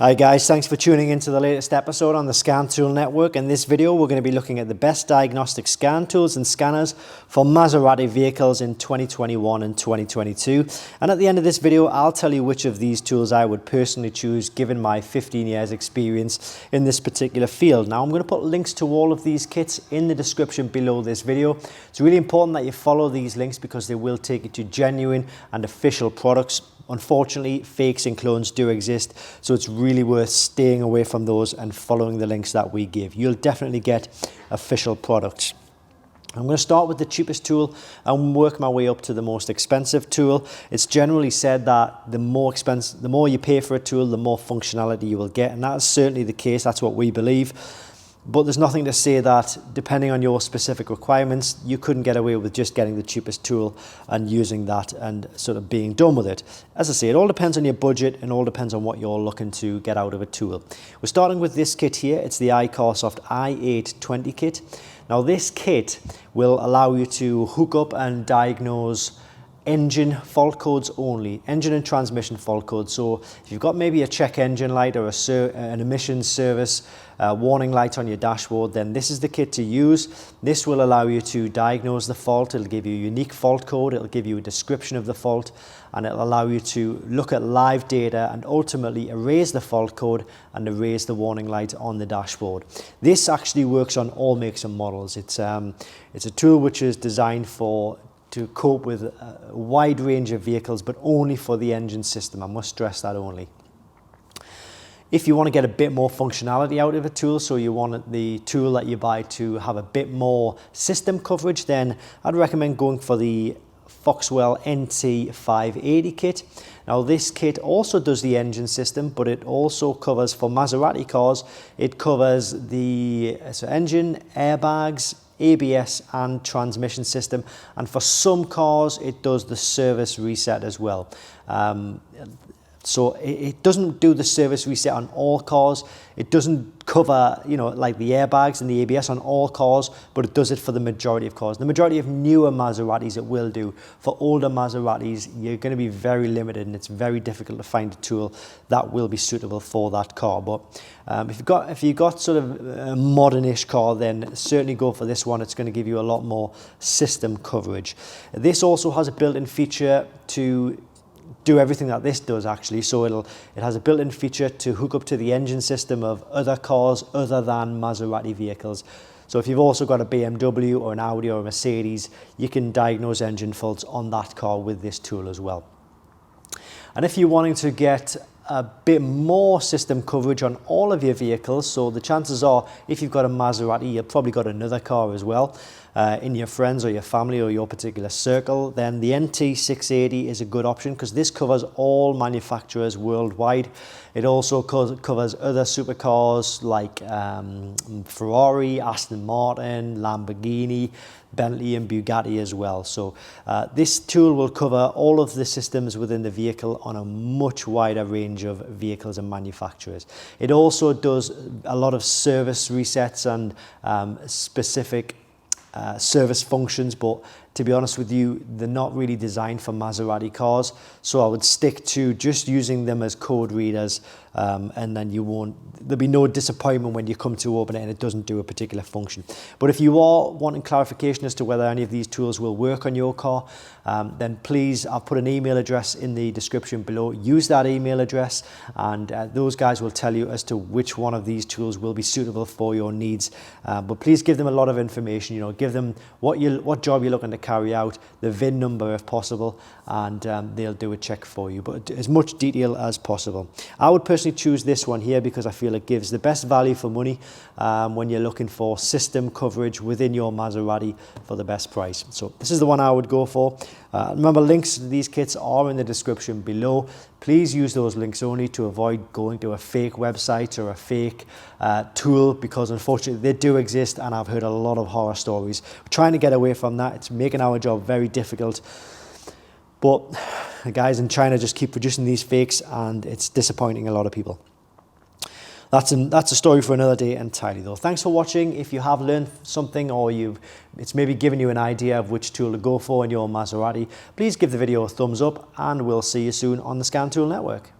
Hi guys, thanks for tuning into the latest episode on the Scan Tool Network. In this video we're going to be looking at the best diagnostic scan tools and scanners for Maserati vehicles in 2021 and 2022. And at the end of this video I'll tell you which of these tools I would personally choose given my 15 years experience in this particular field. Now I'm going to put links to all of these kits in the description below this video. It's really important that you follow these links because they will take you to genuine and official products. Unfortunately, fakes and clones do exist, so it's really worth staying away from those and following the links that we give. You'll definitely get official products. I'm going to start with the cheapest tool and work my way up to the most expensive tool. It's generally said that the more you pay for a tool, the more functionality you will get, and that's certainly the case. That's what we believe. But there's nothing to say that, depending on your specific requirements, you couldn't get away with just getting the cheapest tool and using that and sort of being done with it. As I say, it all depends on your budget and all depends on what you're looking to get out of a tool. We're starting with this kit here. It's the Icorsoft I820 kit. Now this kit will allow you to hook up and diagnose engine fault codes only, engine and transmission fault codes. So if you've got maybe a check engine light or an emissions service warning light on your dashboard, then this is the kit to use. This will allow you to diagnose the fault. It'll give you a unique fault code, it'll give you a description of the fault, and it'll allow you to look at live data and ultimately erase the fault code and erase the warning light on the dashboard. This actually works on all makes and models. It's a tool which is designed to cope with a wide range of vehicles, but only for the engine system. I must stress that only. If you want to get a bit more functionality out of a tool, so you want the tool that you buy to have a bit more system coverage, then I'd recommend going for the Foxwell NC580 kit. Now this kit also does the engine system, but it also covers, for Maserati cars, it covers the engine, airbags, ABS and transmission system, and for some cars it does the service reset as well. So it doesn't do the service reset on all cars. It doesn't cover, like the airbags and the ABS on all cars, but it does it for the majority of cars. The majority of newer Maseratis it will do. For older Maseratis, you're going to be very limited, and it's very difficult to find a tool that will be suitable for that car. But if you've got sort of a modern-ish car, then certainly go for this one. It's going to give you a lot more system coverage. This also has a built-in feature to do everything that this does actually. So it has a built-in feature to hook up to the engine system of other cars other than Maserati vehicles. So if you've also got a BMW or an Audi or a Mercedes, you can diagnose engine faults on that car with this tool as well. And if you're wanting to get a bit more system coverage on all of your vehicles, so the chances are if you've got a Maserati, you've probably got another car as well in your friends or your family or your particular circle, then the NT680 is a good option because this covers all manufacturers worldwide. It also covers other supercars like Ferrari, Aston Martin, Lamborghini, Bentley and Bugatti as well. So this tool will cover all of the systems within the vehicle on a much wider range of vehicles and manufacturers. It also does a lot of service resets and specific service functions, but to be honest with you, they're not really designed for Maserati cars, so I would stick to just using them as code readers, and then there'll be no disappointment when you come to open it and it doesn't do a particular function. But if you are wanting clarification as to whether any of these tools will work on your car, then please, I'll put an email address in the description below. Use that email address and those guys will tell you as to which one of these tools will be suitable for your needs. But please give them a lot of information, give them what job you're looking to carry out, the VIN number if possible, and they'll do a check for you, but as much detail as possible. I would personally choose this one here because I feel it gives the best value for money when you're looking for system coverage within your Maserati for the best price. So this is the one I would go for. Remember, links to these kits are in the description below. Please use those links only to avoid going to a fake website or a fake tool, because unfortunately they do exist and I've heard a lot of horror stories. We're trying to get away from that. It's making our job very difficult. But the guys in China just keep producing these fakes and it's disappointing a lot of people. That's a story for another day entirely though. Thanks for watching. If you have learned something or it's maybe given you an idea of which tool to go for in your Maserati, please give the video a thumbs up and we'll see you soon on the Scan Tool Network.